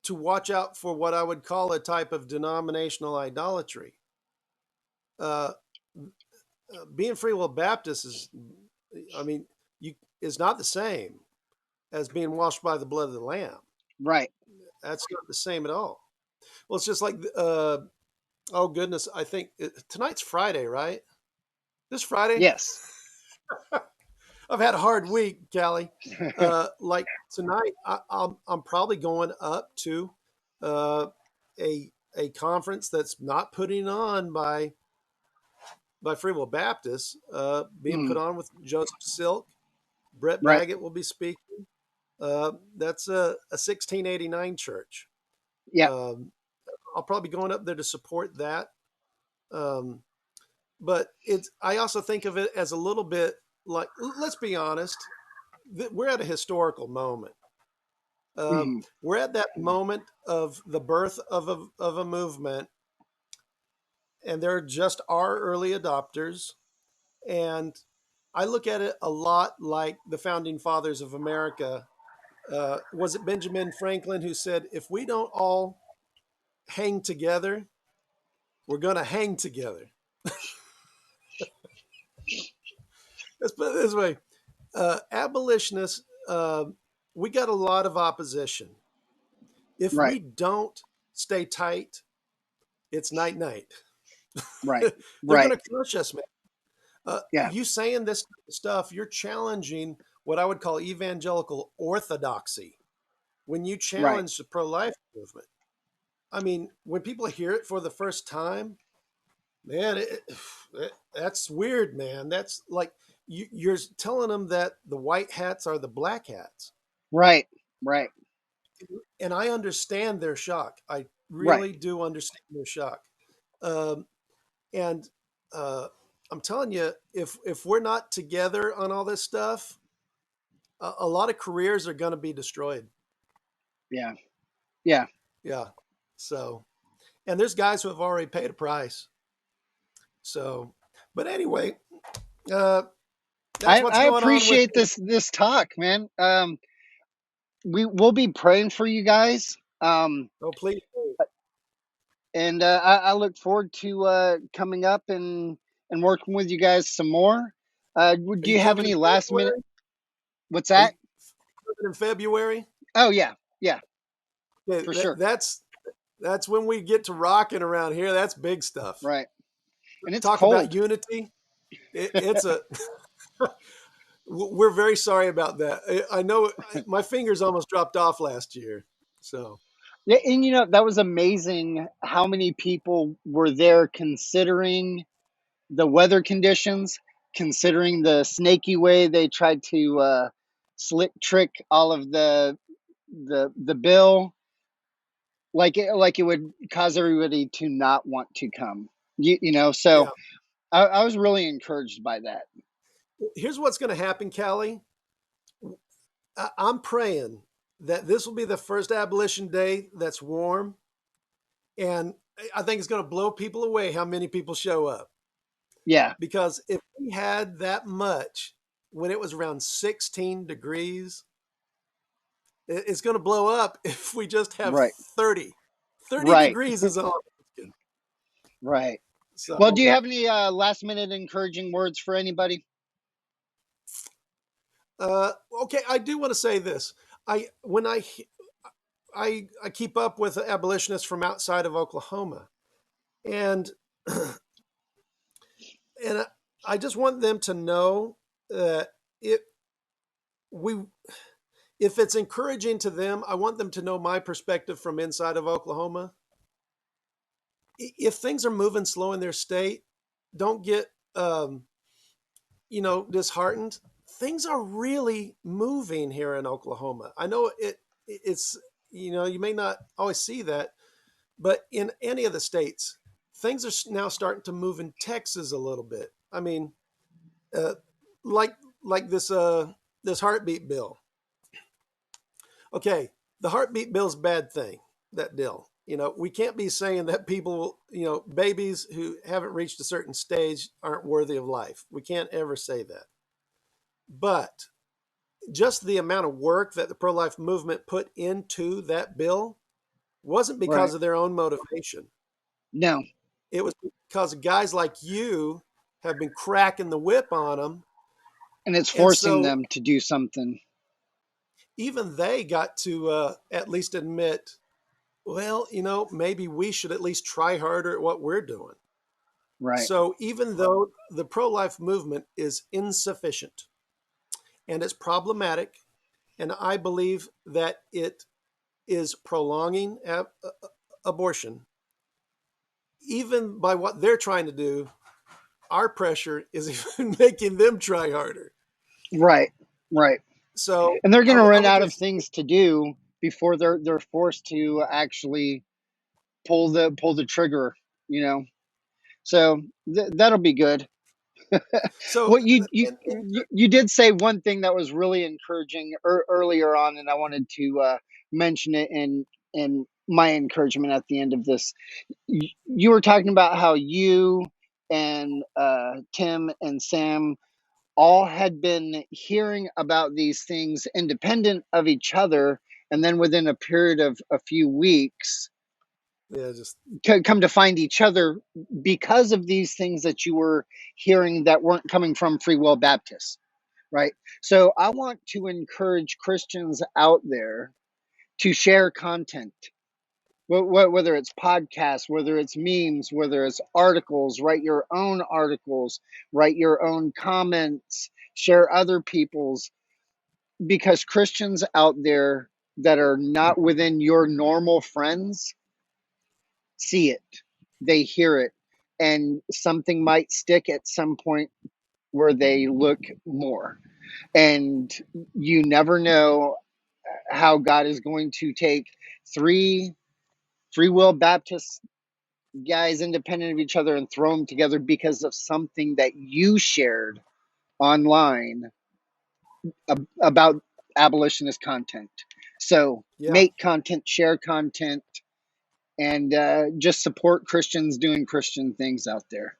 to watch out for what I would call a type of denominational idolatry. Uh, Being Free Will Baptist is not the same as being washed by the blood of the Lamb. Right. That's not the same at all. Well, it's just like, oh goodness, I think tonight's Friday, right? This Friday? Yes. I've had a hard week, Callie. Like tonight, I'm probably going up to uh, a conference that's not putting on by Free Will Baptist, being put on with Joseph Silk. Brett Right. Baggett will be speaking. That's a 1689 church. Yeah. I'll probably be going up there to support that. But I also think of it as a little bit like, let's be honest, we're at a historical moment. We're at that moment of the birth of a movement, and there just are early adopters. And I look at it a lot like the founding fathers of America. Was it Benjamin Franklin who said, if we don't all hang together, we're going to hang together? Let's put it this way. Abolitionists, we got a lot of opposition. If Right. we don't stay tight, it's night night. Right. They're Right. going to crush us, man. Yeah. You saying this stuff, you're challenging what I would call evangelical orthodoxy when you Right. challenge the pro-life movement. I mean, when people hear it for the first time, man, that's weird, man. That's like you're telling them that the white hats are the black hats. Right. Right. And I understand their shock. I Right. really do understand their shock. Um, and I'm telling you, if we're not together on all this stuff, a lot of careers are going to be destroyed. Yeah. Yeah. Yeah. So, and there's guys who have already paid a price. So, but anyway, that's what's I going on with. appreciate this talk, man. We'll be praying for you guys. Oh, please. And I look forward to coming up and working with you guys some more. Are Do you you have coming any in last minute? February? What's Are you that? coming in February? Oh yeah, yeah, Okay, for sure. that's when we get to rocking around here. That's big stuff. Right. And it's Talk about cold. unity. It's a. We're very sorry about that. I know my fingers almost dropped off last year. So Yeah, and that was amazing how many people were there considering the weather conditions, considering the snaky way they tried to slick trick all of the bill, like it would cause everybody to not want to come. So yeah, I was really encouraged by that. here's what's going to happen, Callie. I'm praying that this will be the first abolition day that's warm, and I think it's going to blow people away how many people show up. Yeah. Because if we had that much when it was around 16 degrees, it's going to blow up if we just have Right. 30. 30 Right. degrees is all. Right. So, Well, do you have any last minute encouraging words for anybody? okay, I do want to say this. I keep up with abolitionists from outside of Oklahoma, and and I just want them to know that if it's encouraging to them, I want them to know my perspective from inside of Oklahoma. If things are moving slow in their state, don't get disheartened. Things are really moving here in Oklahoma. I know it's you may not always see that, but in any of the states, things are now starting to move in Texas a little bit. I mean, like this heartbeat bill. Okay, the heartbeat bill's a bad thing. That deal. We can't be saying that people, babies who haven't reached a certain stage aren't worthy of life. We can't ever say that. But just the amount of work that the pro-life movement put into that bill wasn't because Right. of their own motivation. No. It was because guys like you have been cracking the whip on them. And it's forcing them to do something. Even they got to at least admit, well, maybe we should at least try harder at what we're doing. Right. So even though the pro-life movement is insufficient and it's problematic, and I believe that it is prolonging abortion, even by what they're trying to do, our pressure is even making them try harder. Right. Right. So, and they're going to run out of things to do before they're forced to actually pull the trigger. So that'll be good. So what you did say one thing that was really encouraging earlier on, and I wanted to mention it in my encouragement at the end of this. You were talking about how you and Tim and Sam all had been hearing about these things independent of each other, and then within a period of a few weeks, just come to find each other because of these things that you were hearing that weren't coming from Freewill Baptist, right? So I want to encourage Christians out there to share content, whether it's podcasts, whether it's memes, whether it's articles. Write your own articles, write your own comments, share other people's, because Christians out there that are not within your normal friends see it, they hear it, and something might stick at some point where they look more. And you never know how God is going to take three Freewill Baptist guys independent of each other and throw them together because of something that you shared online about abolitionist content. So yeah. make content, share content, and just support Christians doing Christian things out there,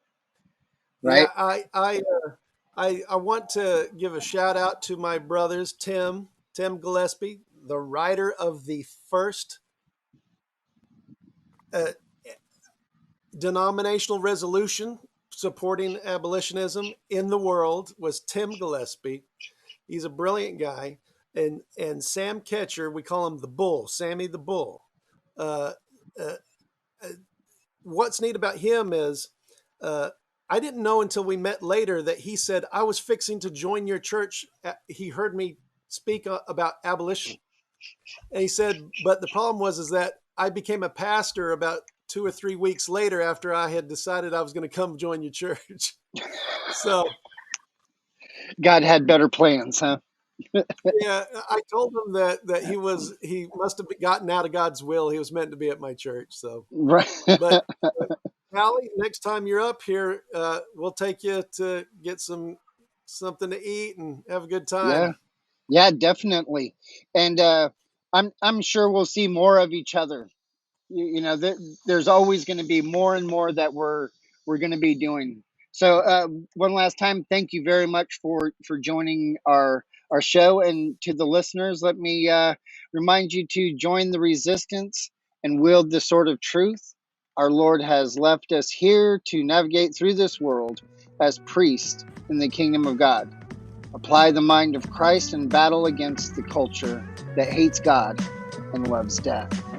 Yeah, right? I want to give a shout out to my brothers, Tim Gillespie, the writer of the first uh, denominational resolution supporting abolitionism in the world was Tim Gillespie. He's a brilliant guy. And Sam Ketcher, we call him the Bull, Sammy the Bull. Uh, uh, what's neat about him is I didn't know until we met later that he said, I was fixing to join your church. He heard me speak about abolition. And he said, but the problem was that I became a pastor about 2 or 3 weeks later after I had decided I was going to come join your church. So, God had better plans, huh? yeah, I told him that he must have gotten out of God's will. He was meant to be at my church. So, Right. but Allie, next time you're up here, we'll take you to get something to eat and have a good Yeah. time. Yeah, definitely. And I'm sure we'll see more of each other. You know, there's always going to be more and more that we're going to be doing. So one last time, thank you very much for joining our show. And to the listeners, let me remind you to join the resistance and wield the sword of truth. Our Lord has left us here to navigate through this world as priests in the kingdom of God. Apply the mind of Christ and battle against the culture that hates God and loves death.